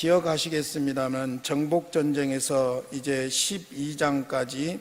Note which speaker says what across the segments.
Speaker 1: 기억하시겠습니다만 정복전쟁에서 이제 12장까지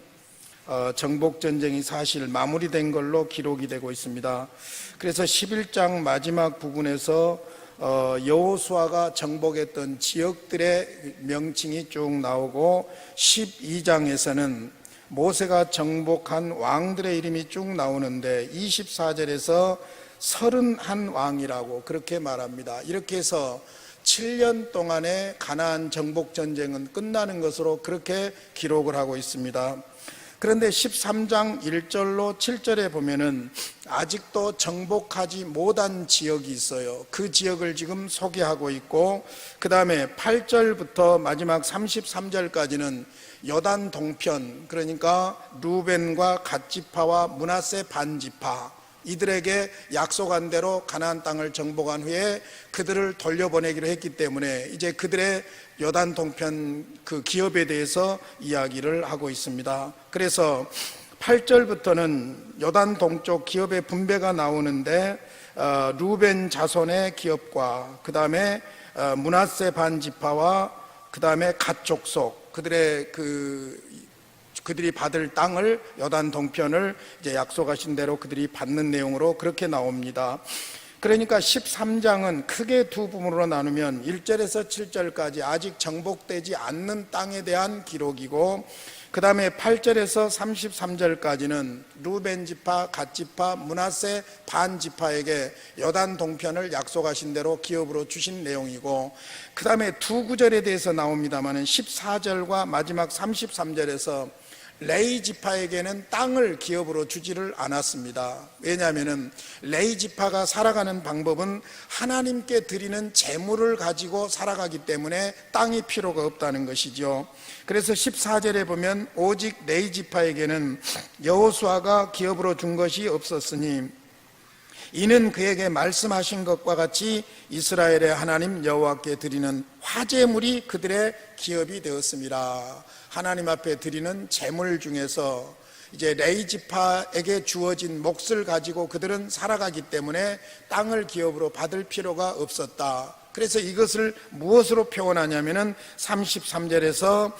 Speaker 1: 정복전쟁이 사실 마무리된 걸로 기록이 되고 있습니다. 그래서 11장 마지막 부분에서 여호수아가 정복했던 지역들의 명칭이 쭉 나오고 12장에서는 모세가 정복한 왕들의 이름이 쭉 나오는데 24절에서 31왕이라고 그렇게 말합니다. 이렇게 해서 7년 동안의 가나안 정복전쟁은 끝나는 것으로 그렇게 기록을 하고 있습니다. 그런데 13장 1절로 7절에 보면은 아직도 정복하지 못한 지역이 있어요. 그 지역을 지금 소개하고 있고, 그 다음에 8절부터 마지막 33절까지는 요단 동편, 그러니까 루벤과 갓지파와 므낫세 반지파, 이들에게 약속한 대로 가나안 땅을 정복한 후에 그들을 돌려보내기로 했기 때문에 이제 그들의 요단 동편 그 기업에 대해서 이야기를 하고 있습니다. 그래서 8절부터는 요단 동쪽 기업의 분배가 나오는데 루벤 자손의 기업과 그 다음에 므낫세 반지파와 그 다음에 갓 족속, 그들이 받을 땅을 요단 동편을 이제 약속하신 대로 그들이 받는 내용으로 그렇게 나옵니다. 그러니까 13장은 크게 두 부분으로 나누면 1절에서 7절까지 아직 정복되지 않는 땅에 대한 기록이고, 그 다음에 8절에서 33절까지는 루벤 지파, 갓 지파, 므낫세 반 지파에게 요단 동편을 약속하신 대로 기업으로 주신 내용이고, 그 다음에 두 구절에 대해서 나옵니다만 14절과 마지막 33절에서 레위 지파에게는 땅을 기업으로 주지를 않았습니다. 왜냐하면 레위 지파가 살아가는 방법은 하나님께 드리는 제물을 가지고 살아가기 때문에 땅이 필요가 없다는 것이죠. 그래서 14절에 보면 오직 레위 지파에게는 여호수아가 기업으로 준 것이 없었으니 이는 그에게 말씀하신 것과 같이 이스라엘의 하나님 여호와께 드리는 화제물이 그들의 기업이 되었습니다. 하나님 앞에 드리는 제물 중에서 이제 레위 지파에게 주어진 몫을 가지고 그들은 살아가기 때문에 땅을 기업으로 받을 필요가 없었다. 그래서 이것을 무엇으로 표현하냐면은 33절에서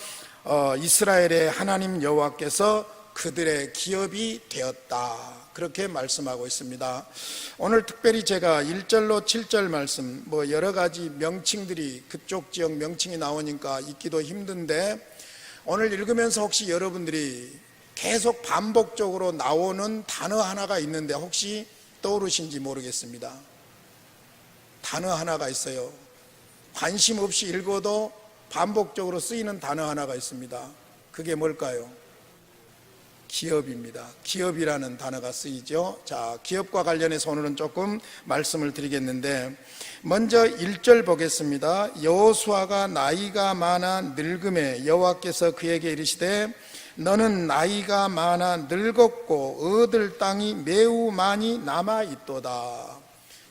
Speaker 1: 이스라엘의 하나님 여호와께서 그들의 기업이 되었다, 그렇게 말씀하고 있습니다. 오늘 특별히 제가 1절로 7절 말씀, 여러 가지 명칭들이 그쪽 지역 명칭이 나오니까 읽기도 힘든데, 오늘 읽으면서 혹시 여러분들이 계속 반복적으로 나오는 단어 하나가 있는데 혹시 떠오르신지 모르겠습니다. 단어 하나가 있어요. 관심 없이 읽어도 반복적으로 쓰이는 단어 하나가 있습니다. 그게 뭘까요? 기업입니다. 기업이라는 단어가 쓰이죠. 자, 기업과 관련해서 오늘은 조금 말씀을 드리겠는데, 먼저 1절 보겠습니다. 여호수아가 나이가 많아 늙음에 여호와께서 그에게 이르시되 너는 나이가 많아 늙었고 얻을 땅이 매우 많이 남아 있도다.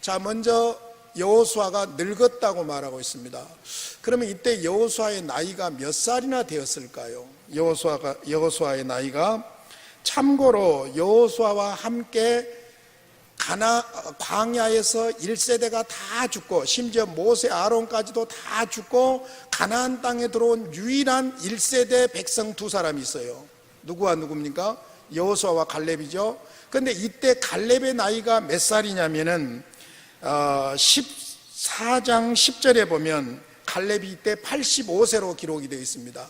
Speaker 1: 자, 먼저 여호수아가 늙었다고 말하고 있습니다. 그러면 이때 여호수아의 나이가 몇 살이나 되었을까요? 여호수아의 나이가, 참고로 여호수아와 함께 광야에서 1세대가 다 죽고 심지어 모세 아론까지도 다 죽고 가나안 땅에 들어온 유일한 1세대 백성 두 사람이 있어요. 누구와 누굽니까? 여호수아와 갈렙이죠. 그런데 이때 갈렙의 나이가 몇 살이냐면은 14장 10절에 보면 갈렙이 이때 85세로 기록이 되어 있습니다.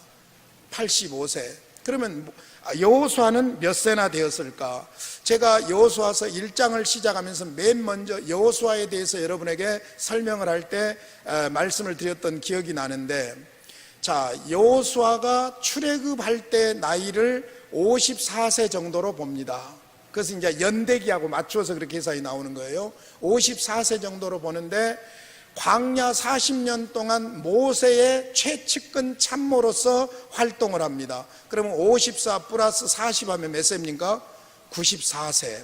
Speaker 1: 85세. 그러면 여호수아는 몇 세나 되었을까? 제가 여호수아서 1장을 시작하면서 맨 먼저 여호수아에 대해서 여러분에게 설명을 할 때 말씀을 드렸던 기억이 나는데, 자, 여호수아가 출애굽할 때 나이를 54세 정도로 봅니다. 그것은 이제 연대기하고 맞추어서 그렇게 계산이 나오는 거예요. 54세 정도로 보는데, 광야 40년 동안 모세의 최측근 참모로서 활동을 합니다. 그러면 54 플러스 40 하면 몇 세입니까? 94세.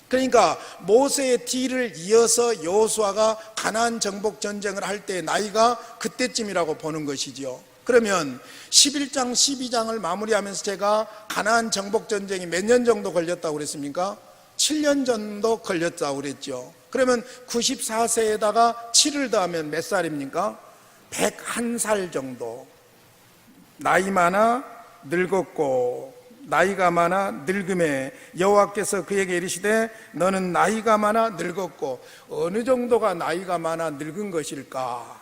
Speaker 1: 그러니까 모세의 뒤를 이어서 여호수아가 가나안 정복 전쟁을 할 때 나이가 그때쯤이라고 보는 것이죠. 그러면 11장 12장을 마무리하면서 제가 가나안 정복 전쟁이 몇 년 정도 걸렸다고 그랬습니까? 7년 정도 걸렸다고 그랬죠. 그러면 94세에다가 7을 더하면 몇 살입니까? 101살 정도, 나이 많아 늙었고 나이가 많아 늙음에 여호와께서 그에게 이르시되 너는 나이가 많아 늙었고 어느 정도가 나이가 많아 늙은 것일까?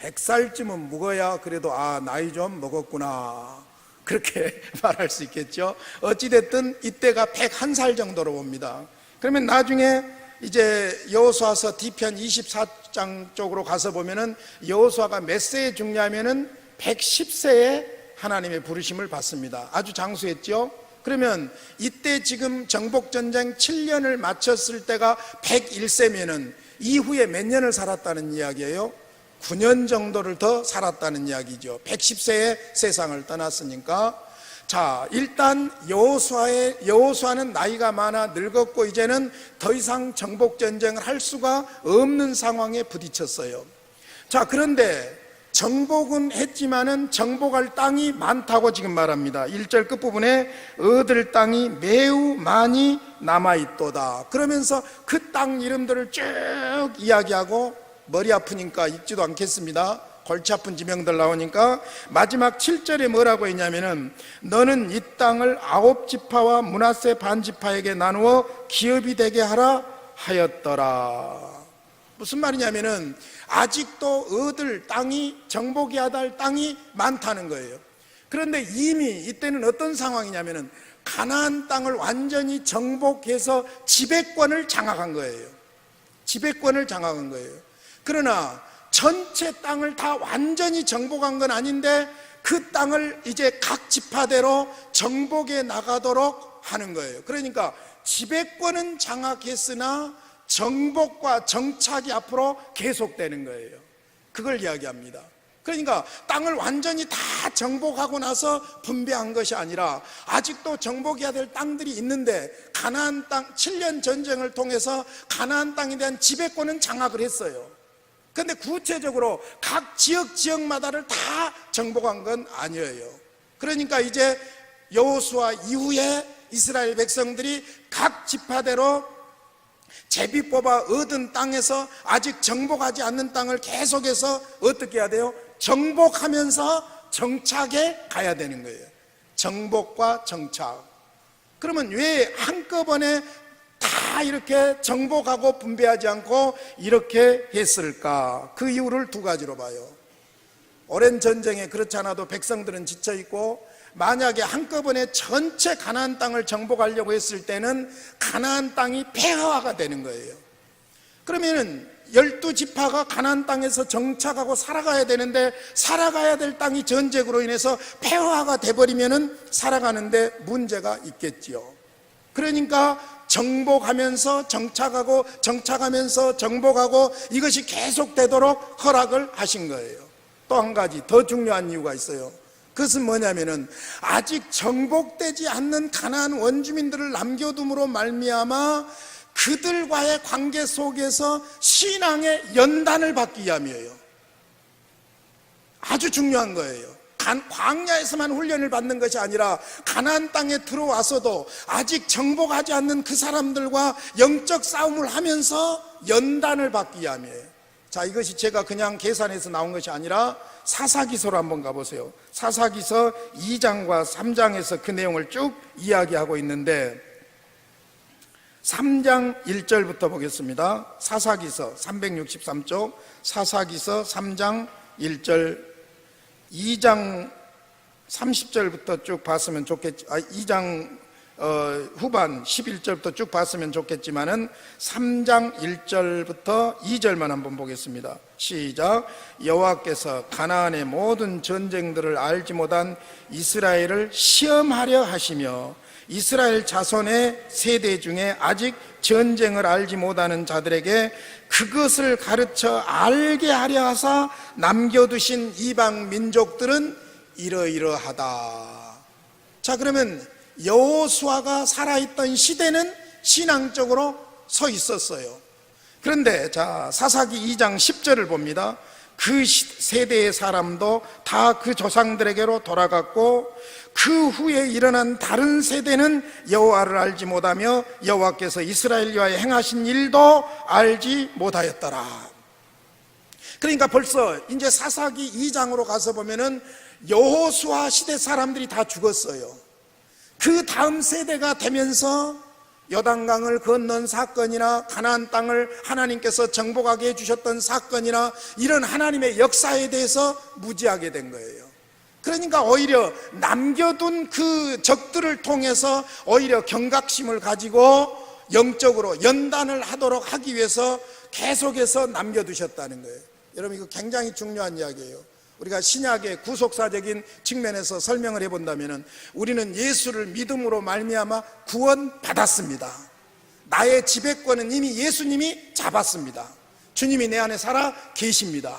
Speaker 1: 100살쯤은 묵어야 그래도 나이 좀 먹었구나 그렇게 말할 수 있겠죠. 어찌됐든 이때가 101살 정도로 봅니다. 그러면 나중에 이제 여호수아서 뒤편 24장 쪽으로 가서 보면은 여호수아가 몇 세에 죽냐면은 110세에 하나님의 부르심을 받습니다. 아주 장수했죠. 그러면 이때 지금 정복전쟁 7년을 마쳤을 때가 101세면은 이후에 몇 년을 살았다는 이야기예요? 9년 정도를 더 살았다는 이야기죠. 110세에 세상을 떠났으니까. 자, 일단 여호수아는 나이가 많아 늙었고 이제는 더 이상 정복전쟁을 할 수가 없는 상황에 부딪혔어요. 자, 그런데 정복은 했지만은 정복할 땅이 많다고 지금 말합니다. 1절 끝부분에 얻을 땅이 매우 많이 남아있도다. 그러면서 그 땅 이름들을 쭉 이야기하고 머리 아프니까 읽지도 않겠습니다. 골치 아픈 지명들 나오니까 마지막 7절에 뭐라고 했냐면은 너는 이 땅을 9지파와 므낫세 반지파에게 나누어 기업이 되게 하라 하였더라. 무슨 말이냐면은 아직도 얻을 땅이 정복해야 할 땅이 많다는 거예요. 그런데 이미 이때는 어떤 상황이냐면은 가나안 땅을 완전히 정복해서 지배권을 장악한 거예요. 지배권을 장악한 거예요. 그러나 전체 땅을 다 완전히 정복한 건 아닌데 그 땅을 이제 각 지파대로 정복해 나가도록 하는 거예요. 그러니까 지배권은 장악했으나 정복과 정착이 앞으로 계속되는 거예요. 그걸 이야기합니다. 그러니까 땅을 완전히 다 정복하고 나서 분배한 것이 아니라 아직도 정복해야 될 땅들이 있는데 가나안 땅 7년 전쟁을 통해서 가나안 땅에 대한 지배권은 장악을 했어요. 그런데 구체적으로 각 지역마다를 다 정복한 건 아니에요. 그러니까 이제 여호수아 이후에 이스라엘 백성들이 각 지파대로 제비 뽑아 얻은 땅에서 아직 정복하지 않는 땅을 계속해서 어떻게 해야 돼요? 정복하면서 정착에 가야 되는 거예요. 정복과 정착. 그러면 왜 한꺼번에 다 이렇게 정복하고 분배하지 않고 이렇게 했을까? 그 이유를 두 가지로 봐요. 오랜 전쟁에 그렇지 않아도 백성들은 지쳐있고 만약에 한꺼번에 전체 가나안 땅을 정복하려고 했을 때는 가나안 땅이 폐허화가 되는 거예요. 그러면은 12지파가 가나안 땅에서 정착하고 살아가야 되는데 살아가야 될 땅이 전쟁으로 인해서 폐허화가 돼버리면은 살아가는데 문제가 있겠지요. 그러니까 정복하면서 정착하고 정착하면서 정복하고 이것이 계속되도록 허락을 하신 거예요. 또 한 가지 더 중요한 이유가 있어요. 그것은 뭐냐면은 아직 정복되지 않는 가나안 원주민들을 남겨둠으로 말미암아 그들과의 관계 속에서 신앙의 연단을 받기 위함이에요. 아주 중요한 거예요. 광야에서만 훈련을 받는 것이 아니라 가나안 땅에 들어와서도 아직 정복하지 않는 그 사람들과 영적 싸움을 하면서 연단을 받기 위함이에요. 자, 이것이 제가 그냥 계산해서 나온 것이 아니라 사사기서로 한번 가보세요. 사사기서 2장과 3장에서 그 내용을 쭉 이야기하고 있는데 3장 1절부터 보겠습니다. 사사기서 363쪽 사사기서 3장 1절 2장 30절부터 쭉 봤으면 좋겠지. 2장 후반 11절부터 쭉 봤으면 좋겠지만은 3장 1절부터 2절만 한번 보겠습니다. 시작. 여호와께서 가나안의 모든 전쟁들을 알지 못한 이스라엘을 시험하려 하시며 이스라엘 자손의 세대 중에 아직 전쟁을 알지 못하는 자들에게 그것을 가르쳐 알게 하려 하사 남겨두신 이방 민족들은 이러이러하다. 자, 그러면 여호수아가 살아있던 시대는 신앙적으로 서 있었어요. 그런데 자, 사사기 2장 10절을 봅니다. 그 세대의 사람도 다 그 조상들에게로 돌아갔고 그 후에 일어난 다른 세대는 여호와를 알지 못하며 여호와께서 이스라엘 위하여 행하신 일도 알지 못하였더라. 그러니까 벌써 이제 사사기 2장으로 가서 보면은 여호수아 시대 사람들이 다 죽었어요. 그 다음 세대가 되면서 요단강을 건넌 사건이나 가나안 땅을 하나님께서 정복하게 해주셨던 사건이나 이런 하나님의 역사에 대해서 무지하게 된 거예요. 그러니까 오히려 남겨둔 그 적들을 통해서 오히려 경각심을 가지고 영적으로 연단을 하도록 하기 위해서 계속해서 남겨두셨다는 거예요. 여러분, 이거 굉장히 중요한 이야기예요. 우리가 신약의 구속사적인 측면에서 설명을 해본다면 우리는 예수를 믿음으로 말미암아 구원받았습니다. 나의 지배권은 이미 예수님이 잡았습니다. 주님이 내 안에 살아 계십니다.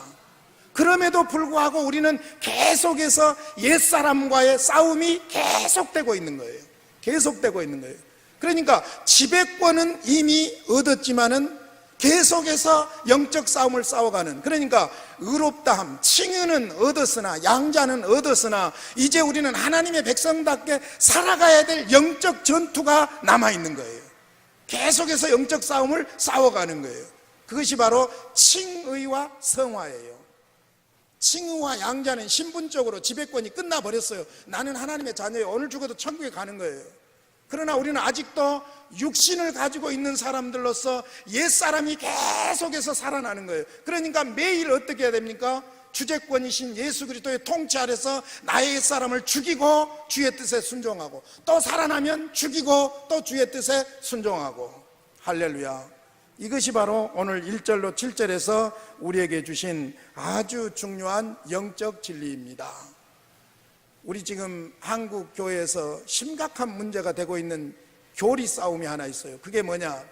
Speaker 1: 그럼에도 불구하고 우리는 계속해서 옛사람과의 싸움이 계속되고 있는 거예요. 계속되고 있는 거예요. 그러니까 지배권은 이미 얻었지만은 계속해서 영적 싸움을 싸워가는, 그러니까 의롭다함, 칭의는 얻었으나, 양자는 얻었으나 이제 우리는 하나님의 백성답게 살아가야 될 영적 전투가 남아있는 거예요. 계속해서 영적 싸움을 싸워가는 거예요. 그것이 바로 칭의와 성화예요. 칭의와 양자는 신분적으로 지배권이 끝나버렸어요. 나는 하나님의 자녀예요. 오늘 죽어도 천국에 가는 거예요. 그러나 우리는 아직도 육신을 가지고 있는 사람들로서 옛사람이 계속해서 살아나는 거예요. 그러니까 매일 어떻게 해야 됩니까? 주재권이신 예수 그리스도의 통치 아래서 나의 옛사람을 죽이고 주의 뜻에 순종하고, 또 살아나면 죽이고 또 주의 뜻에 순종하고. 할렐루야. 이것이 바로 오늘 1절로 7절에서 우리에게 주신 아주 중요한 영적 진리입니다. 우리 지금 한국 교회에서 심각한 문제가 되고 있는 교리 싸움이 하나 있어요. 그게 뭐냐?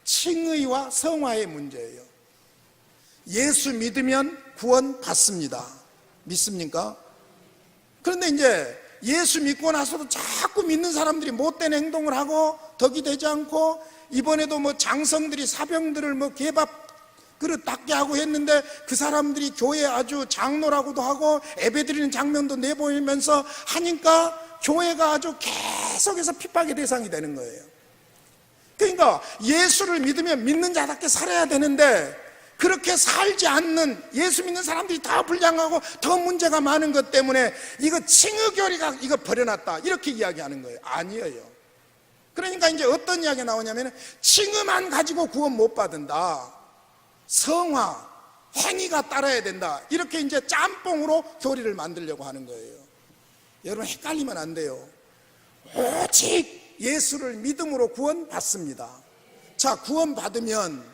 Speaker 1: 칭의와 성화의 문제예요. 예수 믿으면 구원 받습니다. 믿습니까? 그런데 이제 예수 믿고 나서도 자꾸 믿는 사람들이 못된 행동을 하고 덕이 되지 않고, 이번에도 뭐 장성들이 사병들을 개밥 그릇 닦게 하고 했는데 그 사람들이 교회 아주 장로라고도 하고 예배드리는 장면도 내보이면서 하니까 교회가 아주 계속해서 핍박의 대상이 되는 거예요. 그러니까 예수를 믿으면 믿는 자답게 살아야 되는데 그렇게 살지 않는 예수 믿는 사람들이 다 불량하고 더 문제가 많은 것 때문에 이거 칭의교리가 이거 버려놨다 이렇게 이야기하는 거예요. 아니에요. 그러니까 이제 어떤 이야기가 나오냐면 칭의만 가지고 구원 못 받는다, 성화, 행위가 따라야 된다, 이렇게 이제 짬뽕으로 교리를 만들려고 하는 거예요. 여러분, 헷갈리면 안 돼요. 오직 예수를 믿음으로 구원받습니다. 자, 구원받으면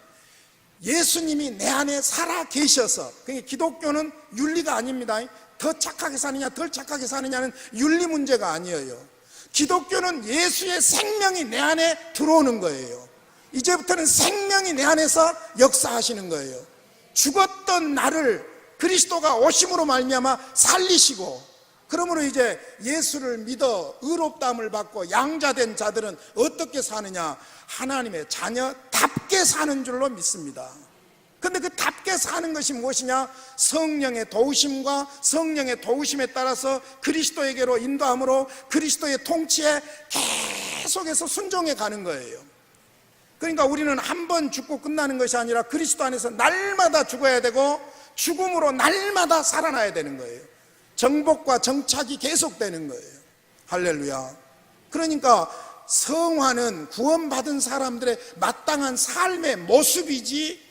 Speaker 1: 예수님이 내 안에 살아 계셔서, 그러니까 기독교는 윤리가 아닙니다. 더 착하게 사느냐 덜 착하게 사느냐는 윤리 문제가 아니에요. 기독교는 예수의 생명이 내 안에 들어오는 거예요. 이제부터는 생명이 내 안에서 역사하시는 거예요. 죽었던 나를 그리스도가 오심으로 말미암아 살리시고, 그러므로 이제 예수를 믿어 의롭다함을 받고 양자된 자들은 어떻게 사느냐? 하나님의 자녀답게 사는 줄로 믿습니다. 근데 그 답게 사는 것이 무엇이냐? 성령의 도우심과 성령의 도우심에 따라서 그리스도에게로 인도함으로 그리스도의 통치에 계속해서 순종해 가는 거예요. 그러니까 우리는 한 번 죽고 끝나는 것이 아니라 그리스도 안에서 날마다 죽어야 되고 죽음으로 날마다 살아나야 되는 거예요. 정복과 정착이 계속되는 거예요. 할렐루야. 그러니까 성화는 구원받은 사람들의 마땅한 삶의 모습이지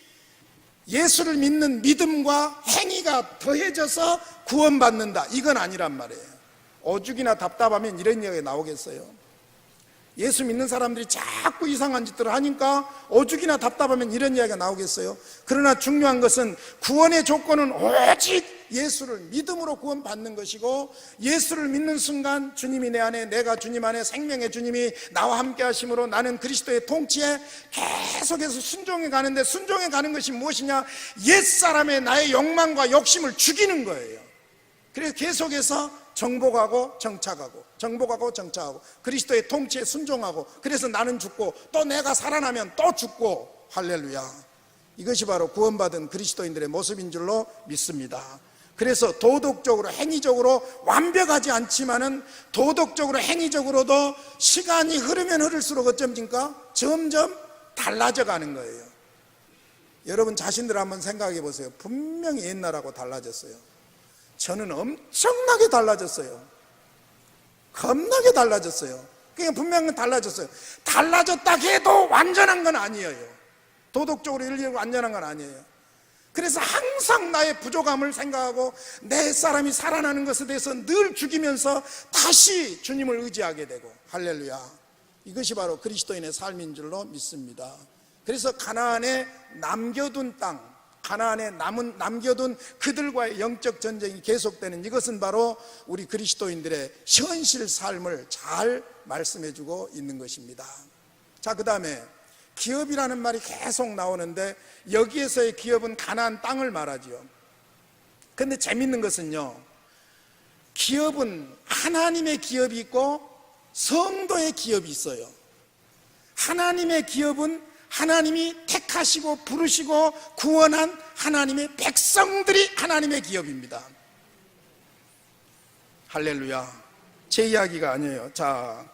Speaker 1: 예수를 믿는 믿음과 행위가 더해져서 구원받는다, 이건 아니란 말이에요. 오죽이나 답답하면 이런 이야기가 나오겠어요? 예수 믿는 사람들이 자꾸 이상한 짓들을 하니까 오죽이나 답답하면 이런 이야기가 나오겠어요? 그러나 중요한 것은 구원의 조건은 오직 예수를 믿음으로 구원받는 것이고, 예수를 믿는 순간 주님이 내 안에, 내가 주님 안에, 생명의 주님이 나와 함께 하심으로 나는 그리스도의 통치에 계속해서 순종해 가는데, 순종해 가는 것이 무엇이냐? 옛사람의 나의 욕망과 욕심을 죽이는 거예요. 그래서 계속해서 정복하고 정착하고, 정복하고 정착하고, 그리스도의 통치에 순종하고, 그래서 나는 죽고 또 내가 살아나면 또 죽고. 할렐루야. 이것이 바로 구원받은 그리스도인들의 모습인 줄로 믿습니다. 그래서 도덕적으로, 행위적으로 완벽하지 않지만은 도덕적으로, 행위적으로도 시간이 흐르면 흐를수록 어쩝니까? 점점 달라져 가는 거예요. 여러분 자신들 한번 생각해 보세요. 분명히 옛날하고 달라졌어요. 저는 엄청나게 달라졌어요. 겁나게 달라졌어요. 그냥 분명히 달라졌어요. 달라졌다 해도 완전한 건 아니에요. 도덕적으로 인류적으로 완전한 건 아니에요. 그래서 항상 나의 부족함을 생각하고 내 사람이 살아나는 것에 대해서 늘 죽이면서 다시 주님을 의지하게 되고, 할렐루야, 이것이 바로 그리스도인의 삶인 줄로 믿습니다. 그래서 가나안에 남겨둔 땅, 가나안에 남겨둔 그들과의 영적 전쟁이 계속되는 이것은 바로 우리 그리스도인들의 현실 삶을 잘 말씀해주고 있는 것입니다. 자, 그 다음에 기업이라는 말이 계속 나오는데 여기에서의 기업은 가나안 땅을 말하지요. 그런데 재밌는 것은요, 기업은 하나님의 기업이 있고 성도의 기업이 있어요. 하나님의 기업은 하나님이 택하시고 부르시고 구원한 하나님의 백성들이 하나님의 기업입니다. 할렐루야. 제 이야기가 아니에요. 자,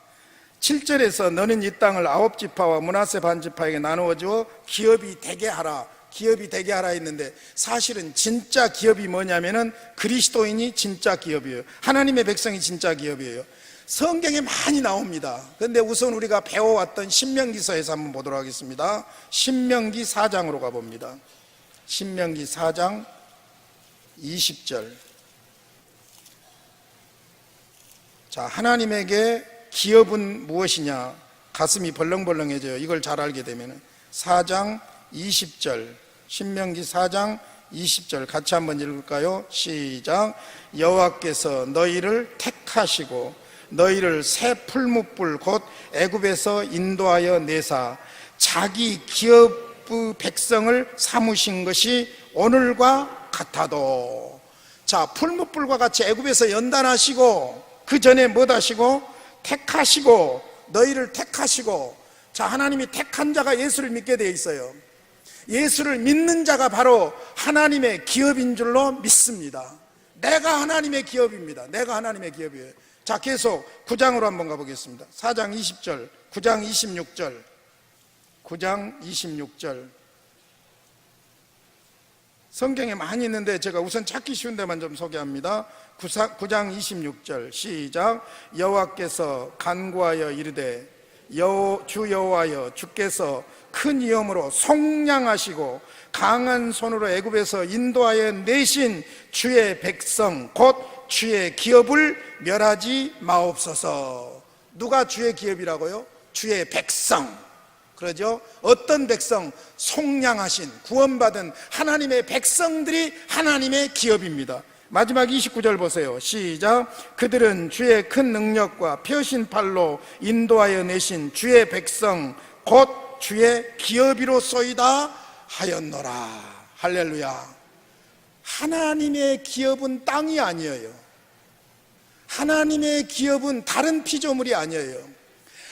Speaker 1: 7절에서 너는 이 땅을 9지파와 므낫세 반지파에게 나누어 주어 기업이 되게 하라, 기업이 되게 하라 했는데, 사실은 진짜 기업이 뭐냐면은 그리스도인이 진짜 기업이에요. 하나님의 백성이 진짜 기업이에요. 성경에 많이 나옵니다. 그런데 우선 우리가 배워왔던 신명기서에서 한번 보도록 하겠습니다. 신명기 4장으로 가봅니다. 신명기 4장 20절. 자, 하나님에게 기업은 무엇이냐? 가슴이 벌렁벌렁해져요. 이걸 잘 알게 되면. 4장 20절, 신명기 4장 20절 같이 한번 읽을까요? 시작. 여호와께서 너희를 택하시고 너희를 새 풀무불 곧 애굽에서 인도하여 내사 자기 기업의 백성을 삼으신 것이 오늘과 같아도. 자, 풀무불과 같이 애굽에서 연단하시고 그 전에 뭐 하시고? 택하시고, 너희를 택하시고. 자, 하나님이 택한 자가 예수를 믿게 되어 있어요. 예수를 믿는 자가 바로 하나님의 기업인 줄로 믿습니다. 내가 하나님의 기업입니다. 내가 하나님의 기업이에요. 자, 계속 9장으로 한번 가보겠습니다. 4장 20절, 9장 26절, 9장 26절. 성경에 많이 있는데 제가 우선 찾기 쉬운 데만 좀 소개합니다. 9장 26절 시작. 여호와께서 간구하여 이르되 주 여호와여, 주께서 큰 위엄으로 속량하시고 강한 손으로 애굽에서 인도하여 내신 주의 백성 곧 주의 기업을 멸하지 마옵소서. 누가 주의 기업이라고요? 주의 백성. 그러죠? 어떤 백성? 속량하신, 구원받은 하나님의 백성들이 하나님의 기업입니다. 마지막 29절 보세요. 시작. 그들은 주의 큰 능력과 펴신 팔로 인도하여 내신 주의 백성 곧 주의 기업이로소이다 하였노라. 할렐루야. 하나님의 기업은 땅이 아니에요. 하나님의 기업은 다른 피조물이 아니에요.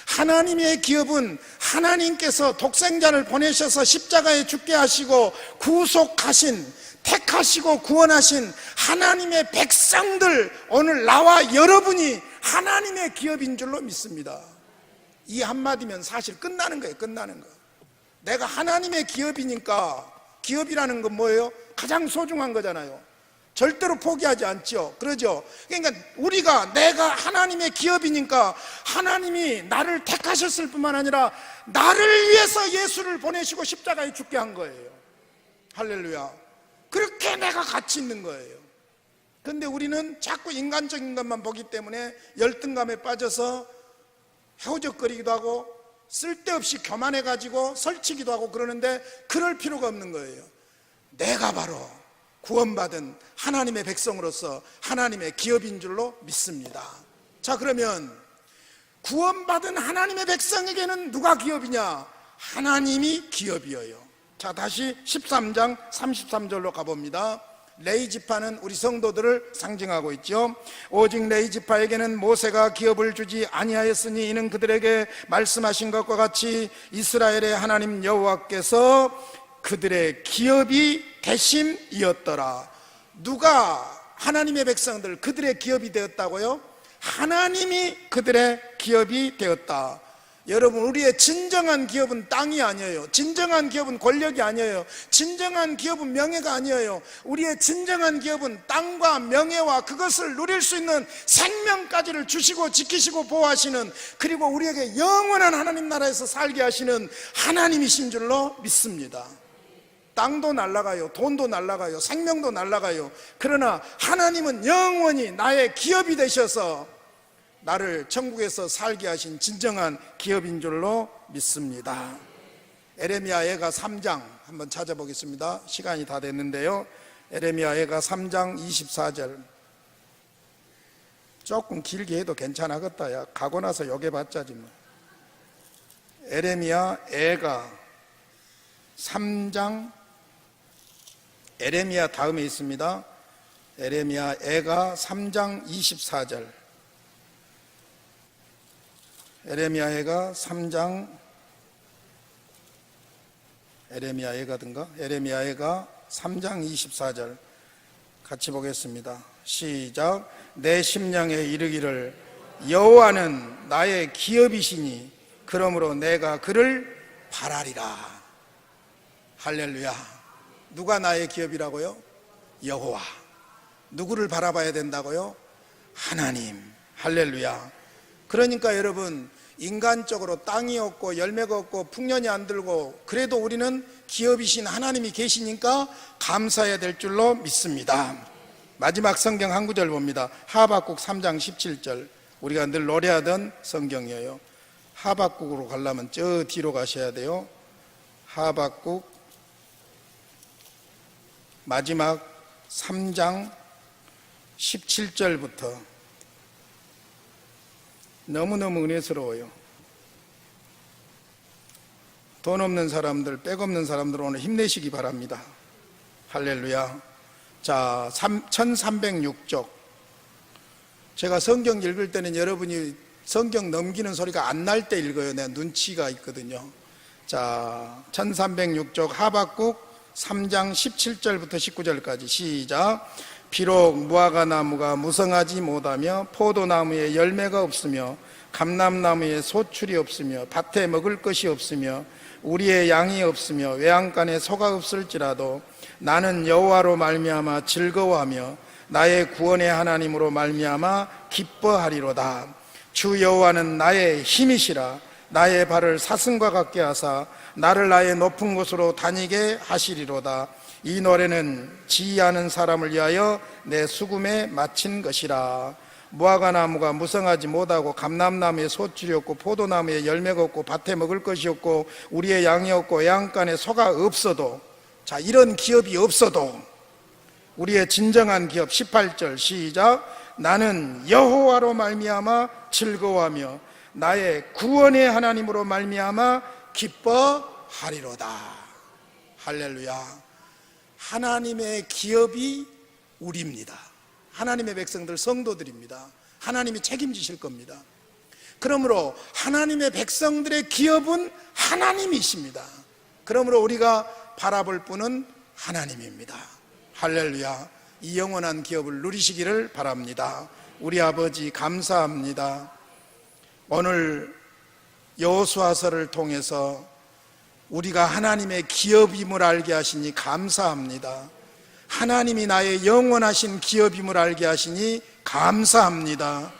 Speaker 1: 하나님의 기업은 하나님께서 독생자를 보내셔서 십자가에 죽게 하시고 구속하신, 택하시고 구원하신 하나님의 백성들, 오늘 나와 여러분이 하나님의 기업인 줄로 믿습니다. 이 한마디면 사실 끝나는 거예요. 끝나는 거. 내가 하나님의 기업이니까, 기업이라는 건 뭐예요? 가장 소중한 거잖아요. 절대로 포기하지 않죠. 그러죠. 그러니까 내가 하나님의 기업이니까 하나님이 나를 택하셨을 뿐만 아니라 나를 위해서 예수를 보내시고 십자가에 죽게 한 거예요. 할렐루야. 그렇게 내가 가치 있는 거예요. 그런데 우리는 자꾸 인간적인 것만 보기 때문에 열등감에 빠져서 헤어적거리기도 하고 쓸데없이 교만해가지고 설치기도 하고 그러는데, 그럴 필요가 없는 거예요. 내가 바로 구원받은 하나님의 백성으로서 하나님의 기업인 줄로 믿습니다. 자, 그러면 구원받은 하나님의 백성에게는 누가 기업이냐? 하나님이 기업이에요. 자, 다시 13장 33절로 가봅니다. 레위 지파는 우리 성도들을 상징하고 있죠. 오직 레위 지파에게는 모세가 기업을 주지 아니하였으니 이는 그들에게 말씀하신 것과 같이 이스라엘의 하나님 여호와께서 그들의 기업이 대심이었더라. 누가 하나님의 백성들, 그들의 기업이 되었다고요? 하나님이 그들의 기업이 되었다. 여러분, 우리의 진정한 기업은 땅이 아니에요. 진정한 기업은 권력이 아니에요. 진정한 기업은 명예가 아니에요. 우리의 진정한 기업은 땅과 명예와 그것을 누릴 수 있는 생명까지를 주시고 지키시고 보호하시는, 그리고 우리에게 영원한 하나님 나라에서 살게 하시는 하나님이신 줄로 믿습니다. 땅도 날아가요, 돈도 날아가요, 생명도 날아가요. 그러나 하나님은 영원히 나의 기업이 되셔서 나를 천국에서 살게 하신 진정한 기업인 줄로 믿습니다. 에레미야 예가 3장 한번 찾아보겠습니다. 시간이 다 됐는데요. 에레미야 예가 3장 24절. 조금 길게 해도 괜찮았겠다. 야, 가고 나서 요괴봤자지 뭐. 에레미야 예가 3장, 에레미야 다음에 있습니다. 에레미야 예가 3장 24절. 에레미야가 3장, 에레미야가든가, 에레미야가 3장 24절 같이 보겠습니다. 시작. 내 심령에 이르기를 여호와는 나의 기업이시니 그러므로 내가 그를 바라리라. 할렐루야. 누가 나의 기업이라고요? 여호와. 누구를 바라봐야 된다고요? 하나님. 할렐루야. 그러니까 여러분, 인간적으로 땅이 없고 열매가 없고 풍년이 안 들고 그래도 우리는 기업이신 하나님이 계시니까 감사해야 될 줄로 믿습니다. 마지막 성경 한 구절 봅니다. 하박국 3장 17절. 우리가 늘 노래하던 성경이에요. 하박국으로 가려면 저 뒤로 가셔야 돼요. 하박국 마지막 3장 17절부터 너무너무 은혜스러워요. 돈 없는 사람들, 백 없는 사람들 오늘 힘내시기 바랍니다. 할렐루야. 자, 1306쪽. 제가 성경 읽을 때는 여러분이 성경 넘기는 소리가 안 날 때 읽어요. 내가 눈치가 있거든요. 자, 1306쪽 하박국 3장 17절부터 19절까지 시작. 비록 무화과 나무가 무성하지 못하며 포도나무에 열매가 없으며 감람나무에 소출이 없으며 밭에 먹을 것이 없으며 우리의 양이 없으며 외양간에 소가 없을지라도 나는 여호와로 말미암아 즐거워하며 나의 구원의 하나님으로 말미암아 기뻐하리로다. 주 여호와는 나의 힘이시라. 나의 발을 사슴과 같게 하사 나를 나의 높은 곳으로 다니게 하시리로다. 이 노래는 지혜하는 사람을 위하여 내 수금에 마친 것이라. 무화과 나무가 무성하지 못하고 감람나무에 소출이 없고 포도나무에 열매가 없고 밭에 먹을 것이 없고 우리의 양이 없고 외양간에 소가 없어도, 자, 이런 기업이 없어도 우리의 진정한 기업 18절 시작. 나는 여호와로 말미암아 즐거워하며 나의 구원의 하나님으로 말미암아 기뻐하리로다. 할렐루야. 하나님의 기업이 우리입니다. 하나님의 백성들, 성도들입니다. 하나님이 책임지실 겁니다. 그러므로 하나님의 백성들의 기업은 하나님이십니다. 그러므로 우리가 바라볼 분은 하나님입니다. 할렐루야. 이 영원한 기업을 누리시기를 바랍니다. 우리 아버지 감사합니다. 오늘 여호수아서를 통해서 우리가 하나님의 기업임을 알게 하시니 감사합니다. 하나님이 나의 영원하신 기업임을 알게 하시니 감사합니다.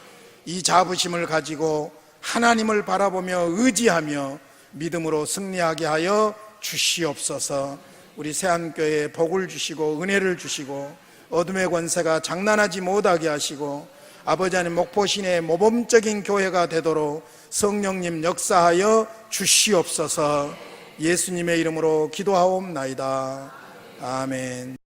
Speaker 1: 이 자부심을 가지고 하나님을 바라보며 의지하며 믿음으로 승리하게 하여 주시옵소서. 우리 새안교회에 복을 주시고 은혜를 주시고 어둠의 권세가 장난하지 못하게 하시고 아버지 하나님 목포시내 모범적인 교회가 되도록 성령님 역사하여 주시옵소서. 예수님의 이름으로 기도하옵나이다. 아멘.